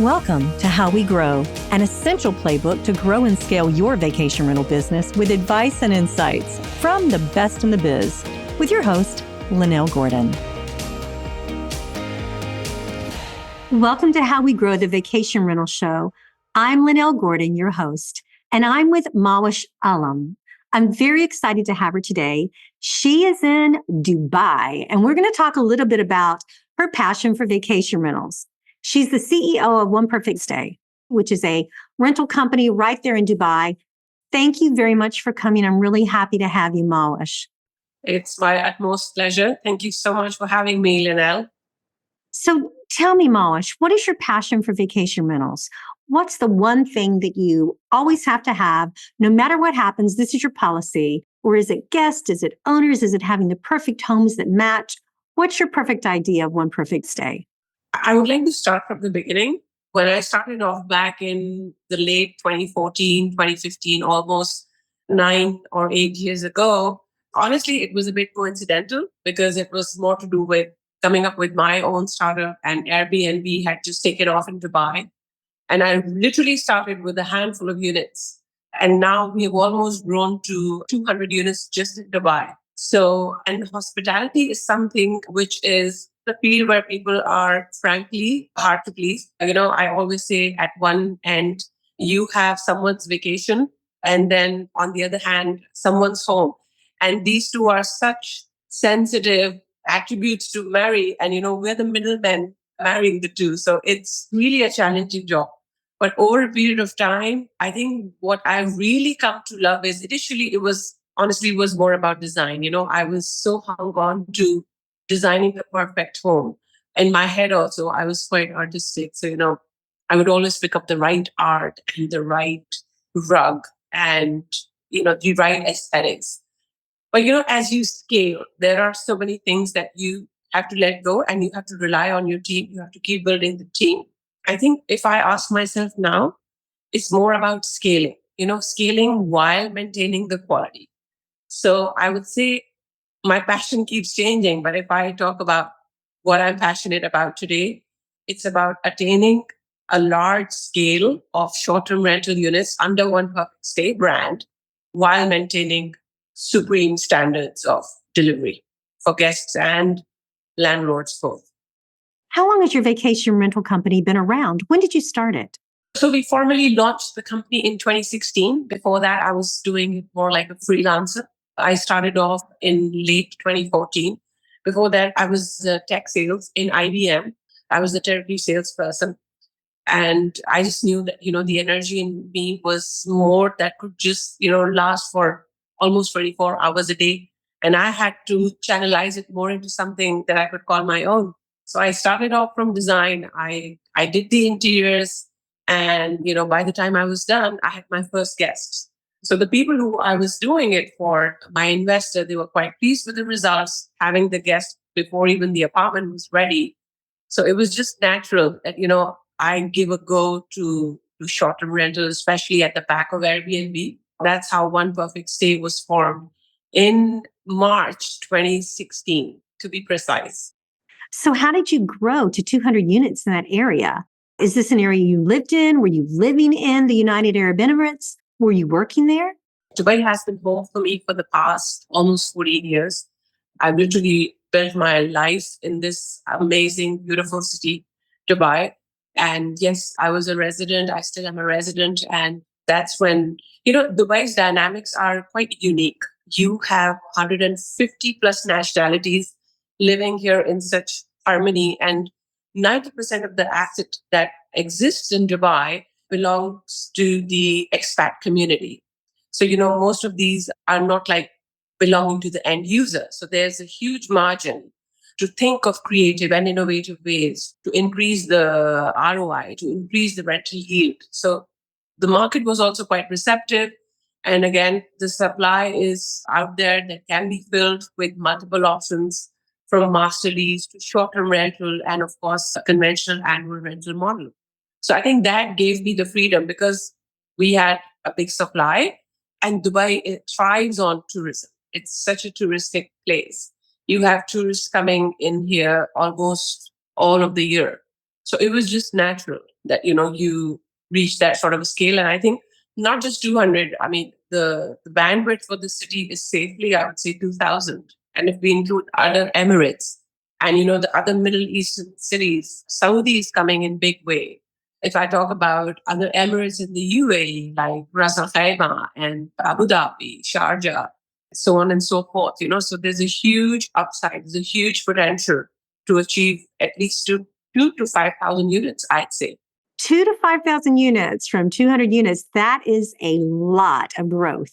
Welcome to How We Grow, an essential playbook to grow and scale your vacation rental business with advice and insights from the best in the biz, with your host, Lynell Gordon. Welcome to How We Grow, the Vacation Rental Show. I'm Lynell Gordon, your host, and I'm with Mahwussh Alam. I'm very excited to have her today. She is in Dubai, and we're going to talk a little bit about her passion for vacation rentals. She's the CEO of One Perfect Stay, which is a rental company right there in Dubai. Thank you very much for coming. I'm really happy to have you, Mahwussh. It's my utmost pleasure. Thank you so much for having me, Lynell. So tell me, Mahwussh, what is your passion for vacation rentals? What's the one thing that you always have to have, no matter what happens? This is your policy. Or is it guests? Is it owners? Is it having the perfect homes that match? What's your perfect idea of One Perfect Stay? I would like to start from the beginning. When I started off back in the late 2014, 2015, almost 9 or 8 years ago, honestly, it was a bit coincidental because it was more to do with coming up with my own startup, and Airbnb had just taken off in Dubai. And I literally started with a handful of units. And now we have almost grown to 200 units just in Dubai. So, and hospitality is something which is the field where people are frankly hard to please. I always say at one end, you have someone's vacation, and then on the other hand, someone's home. And these two are such sensitive attributes to marry. And, we're the middlemen marrying the two. So it's really a challenging job. But over a period of time, I think what I really come to love is initially it was more about design. I was so hung on to designing the perfect home. In my head also, I was quite artistic. So, I would always pick up the right art and the right rug and, the right aesthetics. But, as you scale, there are so many things that you have to let go, and you have to rely on your team. You have to keep building the team. I think if I ask myself now, it's more about scaling while maintaining the quality. So I would say my passion keeps changing. But if I talk about what I'm passionate about today, it's about attaining a large scale of short-term rental units under One Perfect Stay brand while maintaining supreme standards of delivery for guests and landlords both. How long has your vacation rental company been around? When did you start it? So we formally launched the company in 2016. Before that, I was doing it more like a freelancer. I started off in late 2014. Before that, I was tech sales in IBM. I was the territory salesperson. And I just knew that, the energy in me was more that could just, last for almost 24 hours a day. And I had to channelize it more into something that I could call my own. So I started off from design. I did the interiors. And, by the time I was done, I had my first guests. So the people who I was doing it for, my investor, they were quite pleased with the results, having the guests before even the apartment was ready. So it was just natural that, I give a go to short-term rental, especially at the back of Airbnb. That's how One Perfect Stay was formed in March 2016, to be precise. So how did you grow to 200 units in that area? Is this an area you lived in? Were you living in the United Arab Emirates? Were you working there? Dubai has been home for me for the past almost 14 years. I've literally built my life in this amazing, beautiful city, Dubai. And yes, I was a resident. I still am a resident. And that's when, Dubai's dynamics are quite unique. You have 150 plus nationalities living here in such harmony. And 90% of the asset that exists in Dubai belongs to the expat community. So, most of these are not like belonging to the end user. So there's a huge margin to think of creative and innovative ways to increase the ROI, to increase the rental yield. So the market was also quite receptive. And again, the supply is out there that can be filled with multiple options from master lease to short-term rental and of course a conventional annual rental model. So I think that gave me the freedom because we had a big supply, and Dubai, it thrives on tourism. It's such a touristic place. You have tourists coming in here almost all of the year. So it was just natural that, you reach that sort of a scale. And I think not just 200, I mean, the bandwidth for the city is safely, I would say, 2,000. And if we include other Emirates and, the other Middle Eastern cities, Saudi is coming in big way. If I talk about other Emirates in the UAE, like Ras Al Khaimah and Abu Dhabi, Sharjah, so on and so forth, so there's a huge upside, there's a huge potential to achieve at least two to 5,000 units, I'd say. 2 to 5,000 units from 200 units. That is a lot of growth.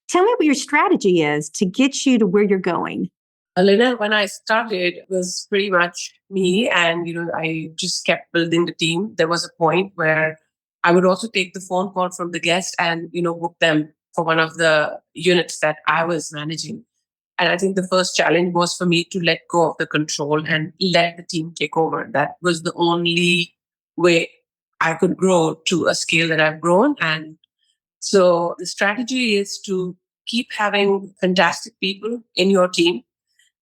Tell me what your strategy is to get you to where you're going. Lynell, when I started, it was pretty much me, and I just kept building the team. There was a point where I would also take the phone call from the guest and book them for one of the units that I was managing. And I think the first challenge was for me to let go of the control and let the team take over. That was the only way I could grow to a scale that I've grown. And so the strategy is to keep having fantastic people in your team.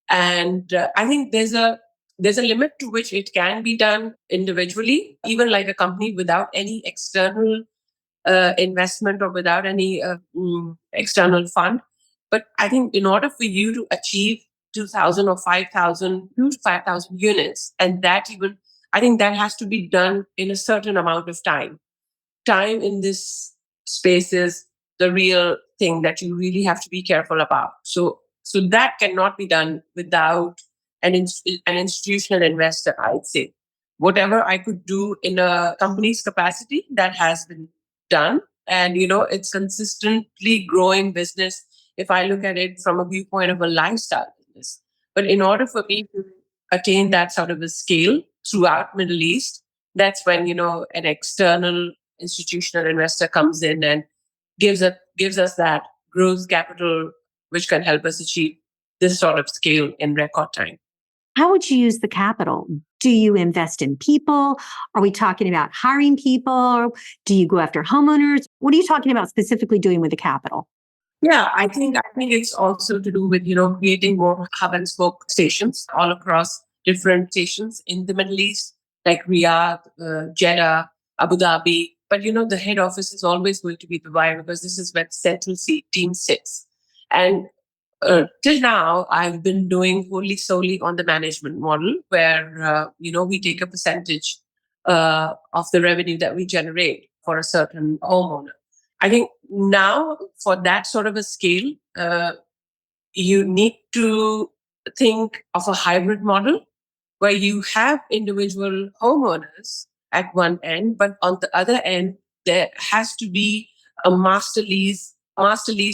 And I think there's a limit to which it can be done individually, even like a company without any external investment or without any external fund. But I think in order for you to achieve 2,000 or 5,000, 2 to 5,000 units, and that even, I think that has to be done in a certain amount of time. Time in this space is the real thing that you really have to be careful about. So that cannot be done without an institutional investor, I'd say. Whatever I could do in a company's capacity, that has been done. And, it's consistently growing business if I look at it from a viewpoint of a lifestyle business. But in order for me to attain that sort of a scale throughout Middle East, that's when, an external institutional investor comes in and gives us that growth capital, which can help us achieve this sort of scale in record time. How would you use the capital? Do you invest in people? Are we talking about hiring people? Do you go after homeowners? What are you talking about specifically doing with the capital? Yeah, I think it's also to do with creating more hub and spoke stations all across different stations in the Middle East, like Riyadh, Jeddah, Abu Dhabi. But the head office is always going to be Dubai because this is where the central team sits. And till now, I've been doing wholly solely on the management model, where we take a percentage of the revenue that we generate for a certain homeowner. I think now for that sort of a scale, you need to think of a hybrid model where you have individual homeowners at one end, but on the other end, there has to be a master lease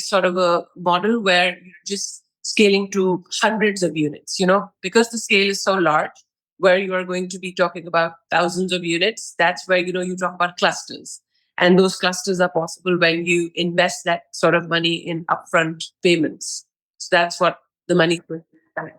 sort of a model where you're just scaling to hundreds of units, because the scale is so large, where you are going to be talking about thousands of units. That's where, you talk about clusters. And those clusters are possible when you invest that sort of money in upfront payments. So that's what the money is going to be.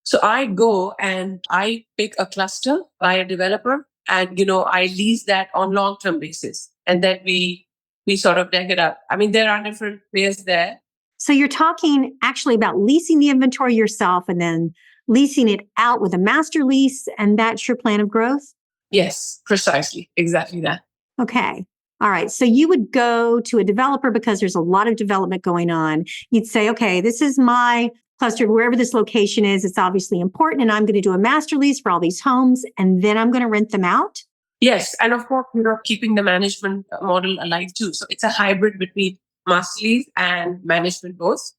So I go and I pick a cluster by a developer, and I lease that on long term basis, and then we sort of deck it up. I mean, there are different players there. So you're talking actually about leasing the inventory yourself and then leasing it out with a master lease, and that's your plan of growth? Yes, precisely, exactly that. Okay. All right. So you would go to a developer because there's a lot of development going on. You'd say, okay, this is my cluster, wherever this location is, it's obviously important. And I'm going to do a master lease for all these homes, and then I'm going to rent them out. Yes, and of course, keeping the management model alive too. So it's a hybrid between master lease and management both.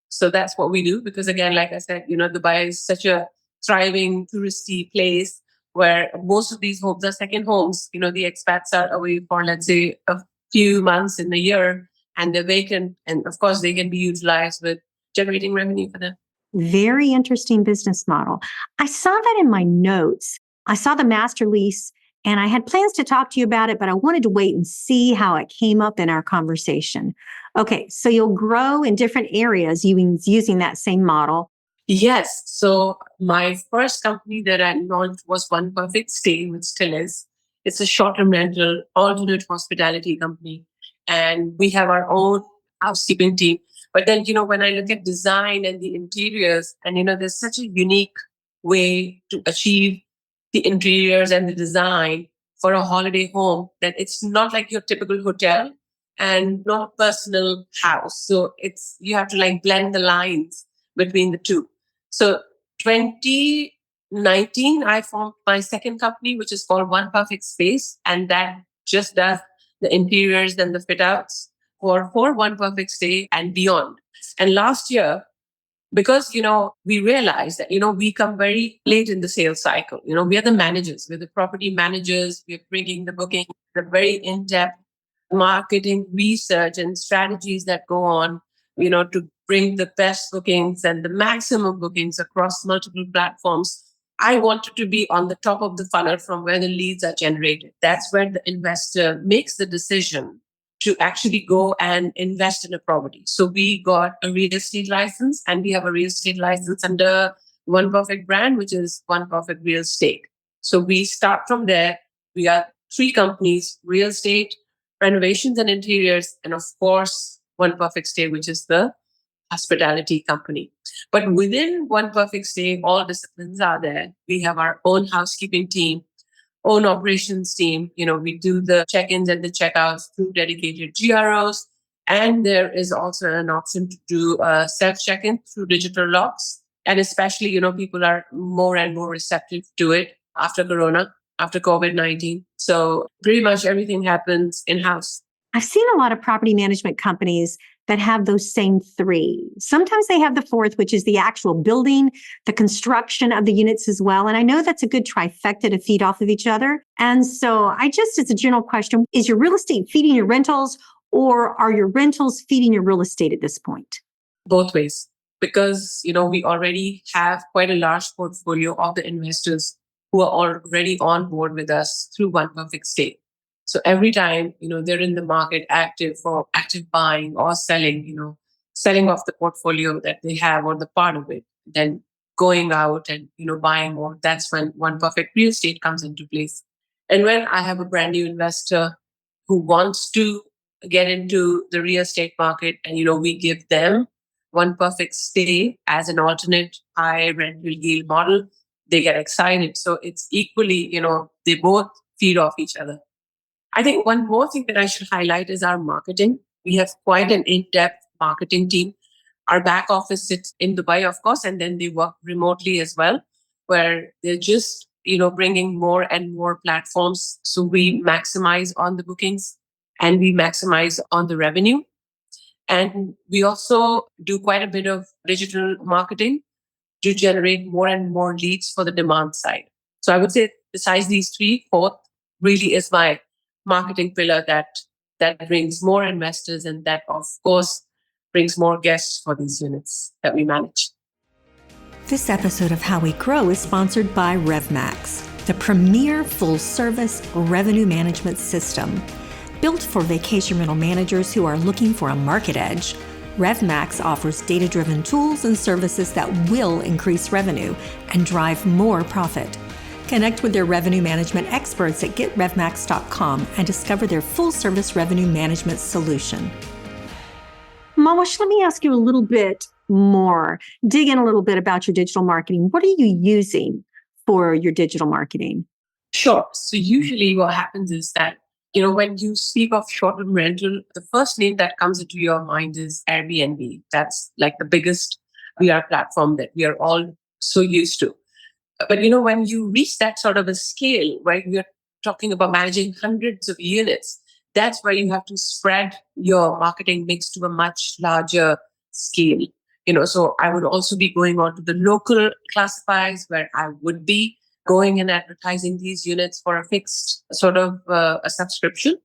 So that's what we do because, again, like I said, Dubai is such a thriving touristy place where most of these homes are second homes. The expats are away for, let's say, a few months in the year, and they're vacant, and of course they can be utilized with generating revenue for them. Very interesting business model. I saw that in my notes. I saw the master lease and I had plans to talk to you about it, but I wanted to wait and see how it came up in our conversation. Okay, so you'll grow in different areas using that same model. Yes. So my first company that I launched was One Perfect Stay, which still is. It's a short-term rental, alternate hospitality company. And we have our own housekeeping team. But then, when I look at design and the interiors, and, there's such a unique way to achieve the interiors and the design for a holiday home, that it's not like your typical hotel and not personal house. So it's, you have to like blend the lines between the two. So 2019, I formed my second company, which is called One Perfect Space, and that just does the interiors and the fit outs for One Perfect Stay and beyond. And last year, because we realize that we come very late in the sales cycle. We are the managers, we're the property managers, we're bringing the booking, the very in-depth marketing research and strategies that go on to bring the best bookings and the maximum bookings across multiple platforms. I wanted to be on the top of the funnel from where the leads are generated. That's where the investor makes the decision to actually go and invest in a property. So we got a real estate license, and we have a real estate license under One Perfect brand, which is One Perfect Real Estate. So we start from there. We are three companies: real estate, renovations and interiors, and of course, One Perfect Stay, which is the hospitality company. But within One Perfect Stay, all disciplines are there. We have our own housekeeping team, own operations team. We do the check-ins and the check-outs through dedicated GROs. And there is also an option to do self check-in through digital locks. And especially, people are more and more receptive to it after Corona, after COVID-19. So pretty much everything happens in-house. I've seen a lot of property management companies that have those same three. Sometimes they have the fourth, which is the actual building, the construction of the units as well. And I know that's a good trifecta to feed off of each other. And so as a general question, is your real estate feeding your rentals, or are your rentals feeding your real estate at this point? Both ways. Because, we already have quite a large portfolio of the investors who are already on board with us through One Perfect Stay. So every time, they're in the market active for active buying or selling, selling off the portfolio that they have or the part of it, then going out and, buying more, that's when One Perfect Real Estate comes into place. And when I have a brand new investor who wants to get into the real estate market, and, we give them One Perfect Stay as an alternate high rental yield model, they get excited. So it's equally, they both feed off each other. I think one more thing that I should highlight is our marketing. We have quite an in-depth marketing team. Our back office sits in Dubai, of course, and then they work remotely as well, where they're just, bringing more and more platforms. So we maximize on the bookings and we maximize on the revenue. And we also do quite a bit of digital marketing to generate more and more leads for the demand side. So I would say, besides these three, fourth really is my marketing pillar that brings more investors, and that of course brings more guests for these units that we manage. This episode of How We Grow is sponsored by RevMax, the premier full-service revenue management system. Built for vacation rental managers who are looking for a market edge, RevMax offers data-driven tools and services that will increase revenue and drive more profit. Connect with their revenue management experts at getrevmax.com and discover their full-service revenue management solution. Mahwussh, let me ask you a little bit more. Dig in a little bit about your digital marketing. What are you using for your digital marketing? Sure. So usually what happens is that, when you speak of short-term rental, the first name that comes into your mind is Airbnb. That's like the biggest VR platform that we are all so used to. But when you reach that sort of a scale where you're talking about managing hundreds of units, that's where you have to spread your marketing mix to a much larger scale. So I would also be going on to the local classifieds, where I would be going and advertising these units for a fixed sort of a subscription.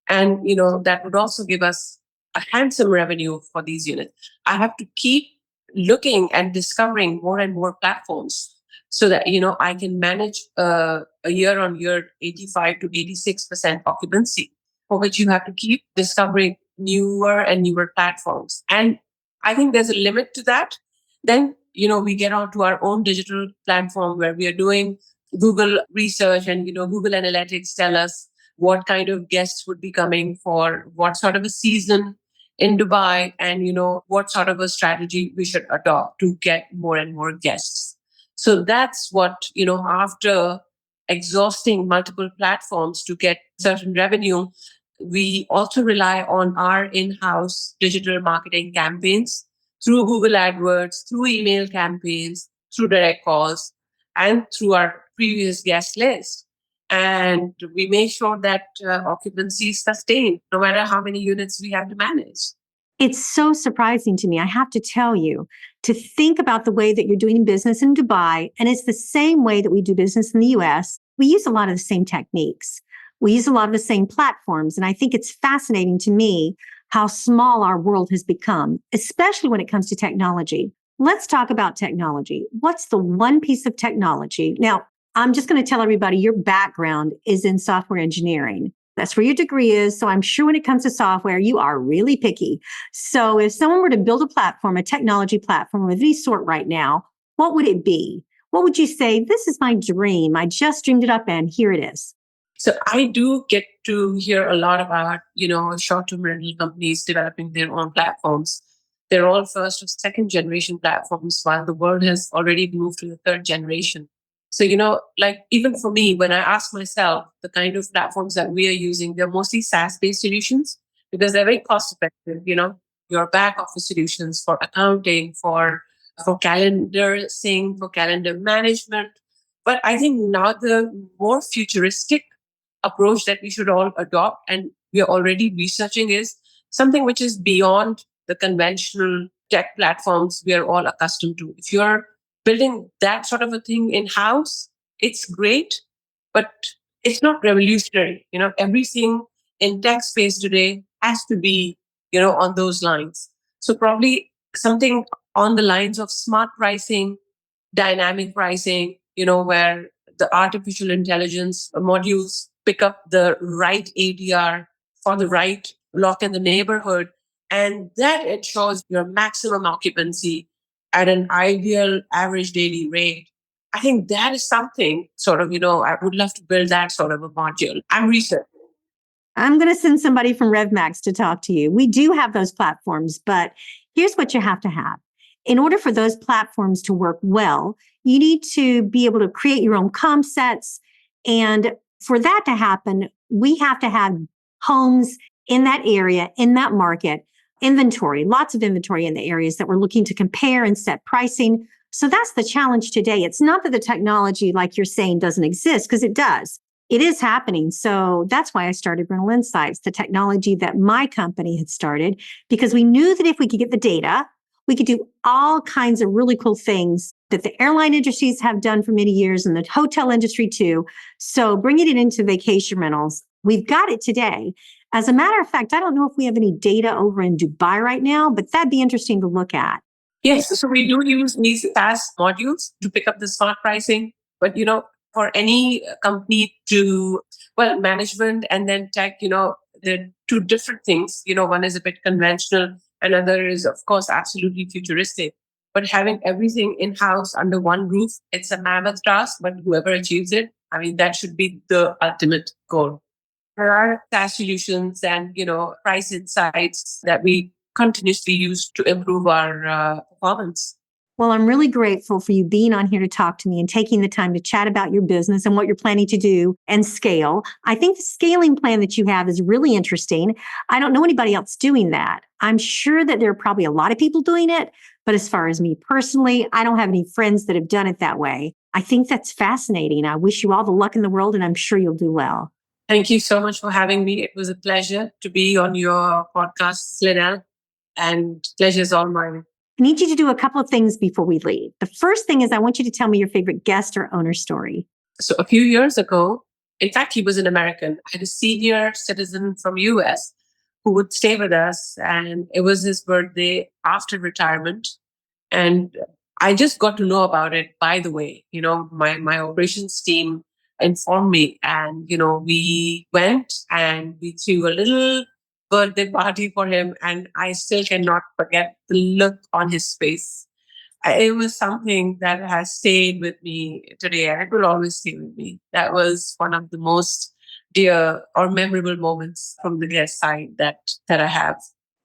And, that would also give us a handsome revenue for these units. I have to keep looking and discovering more and more platforms so that, I can manage a year on year 85 to 86% occupancy, for which you have to keep discovering newer and newer platforms. And I think there's a limit to that. Then, we get onto our own digital platform where we are doing Google research, and, Google Analytics tell us what kind of guests would be coming for what sort of a season in Dubai, and, what sort of a strategy we should adopt to get more and more guests. So that's what, after exhausting multiple platforms to get certain revenue, we also rely on our in-house digital marketing campaigns through Google AdWords, through email campaigns, through direct calls, and through our previous guest list. And we make sure that occupancy is sustained, no matter how many units we have to manage. It's so surprising to me, I have to tell you, to think about the way that you're doing business in Dubai. And it's the same way that we do business in the US. We use a lot of the same techniques. We use a lot of the same platforms. And I think it's fascinating to me how small our world has become, especially when it comes to technology. Let's talk about technology. What's the one piece of technology? Now, I'm just going to tell everybody your background is in software engineering. That's where your degree is. So I'm sure when it comes to software, you are really picky. So if someone were to build a platform, a technology platform of any sort right now, what would it be? What would you say? This is my dream. I just dreamed it up and here it is. So I do get to hear a lot about, short-term rental companies developing their own platforms. They're all first or second generation platforms, while the world has already moved to the third generation. So, like even for me, when I ask myself the kind of platforms that we are using, they're mostly SaaS-based solutions because they're very cost effective, your back office solutions for accounting, for calendar sync, for calendar management. But I think now the more futuristic approach that we should all adopt and we are already researching is something which is beyond the conventional tech platforms we are all accustomed to. If you're building that sort of a thing in house, it's great, but it's not revolutionary. Everything in tech space today has to be, on those lines. So probably something on the lines of smart pricing, dynamic pricing, where the artificial intelligence modules pick up the right ADR for the right block in the neighborhood. And that ensures your maximum occupancy at an ideal average daily rate. I think that is something sort of, I would love to build that sort of a module. I'm researching. I'm going to send somebody from RevMax to talk to you. We do have those platforms, but here's what you have to have. In order for those platforms to work well, you need to be able to create your own comp sets. And for that to happen, we have to have homes in that area, in that market, inventory, lots of inventory in the areas that we're looking to compare and set pricing. So that's the challenge today. It's not that the technology, like you're saying, doesn't exist, because it does. It is happening. So that's why I started Rental Insights, the technology that my company had started, because we knew that if we could get the data, we could do all kinds of really cool things that the airline industries have done for many years and the hotel industry too. So bringing it into vacation rentals, we've got it today. As a matter of fact, I don't know if we have any data over in Dubai right now, but that'd be interesting to look at. Yes, so we do use these SaaS modules to pick up the smart pricing. But, for any company to, management and then tech, they're two different things. One is a bit conventional, another is, of course, absolutely futuristic. But having everything in-house under one roof, it's a mammoth task, but whoever achieves it, I mean, that should be the ultimate goal. There are SaaS solutions and, price insights that we continuously use to improve our performance. Well, I'm really grateful for you being on here to talk to me and taking the time to chat about your business and what you're planning to do and scale. I think the scaling plan that you have is really interesting. I don't know anybody else doing that. I'm sure that there are probably a lot of people doing it, but as far as me personally, I don't have any friends that have done it that way. I think that's fascinating. I wish you all the luck in the world, and I'm sure you'll do well. Thank you so much for having me. It was a pleasure to be on your podcast, Lynell, and pleasure is all mine. I need you to do a couple of things before we leave. The first thing is I want you to tell me your favorite guest or owner story. So a few years ago, in fact, he was an American. I had a senior citizen from US who would stay with us, and it was his birthday after retirement. And I just got to know about it, by the way. My operations team informed me, and, we went and we threw a little birthday party for him. And I still cannot forget the look on his face. It was something that has stayed with me today, and it will always stay with me. That was one of the most dear or memorable moments from the guest side that I have.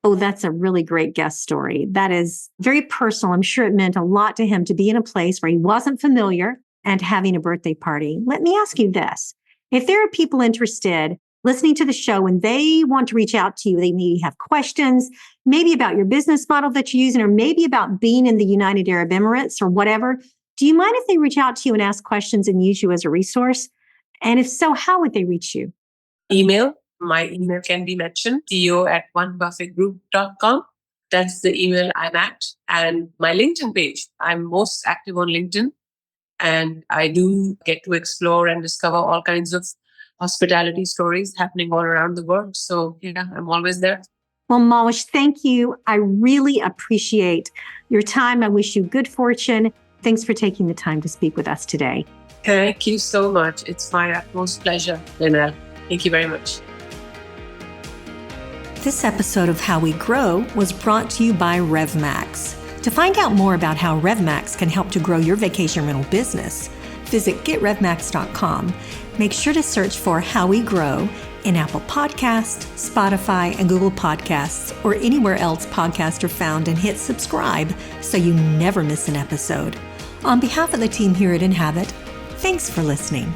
Oh, that's a really great guest story. That is very personal. I'm sure it meant a lot to him to be in a place where he wasn't familiar, and having a birthday party. Let me ask you this. If there are people interested listening to the show and they want to reach out to you, they maybe have questions, maybe about your business model that you're using, or maybe about being in the United Arab Emirates or whatever, do you mind if they reach out to you and ask questions and use you as a resource? And if so, how would they reach you? Email. My email can be mentioned, theo@onebuffetgroup.com. That's the email I'm at. And my LinkedIn page. I'm most active on LinkedIn. And I do get to explore and discover all kinds of hospitality stories happening all around the world. So, yeah, I'm always there. Well, Mahwussh, thank you. I really appreciate your time. I wish you good fortune. Thanks for taking the time to speak with us today. Thank you so much. It's my utmost pleasure, Lynell. Thank you very much. This episode of How We Grow was brought to you by RevMax. To find out more about how RevMax can help to grow your vacation rental business, visit getrevmax.com. Make sure to search for How We Grow in Apple Podcasts, Spotify, and Google Podcasts, or anywhere else podcasts are found, and hit subscribe so you never miss an episode. On behalf of the team here at Inhabit, thanks for listening.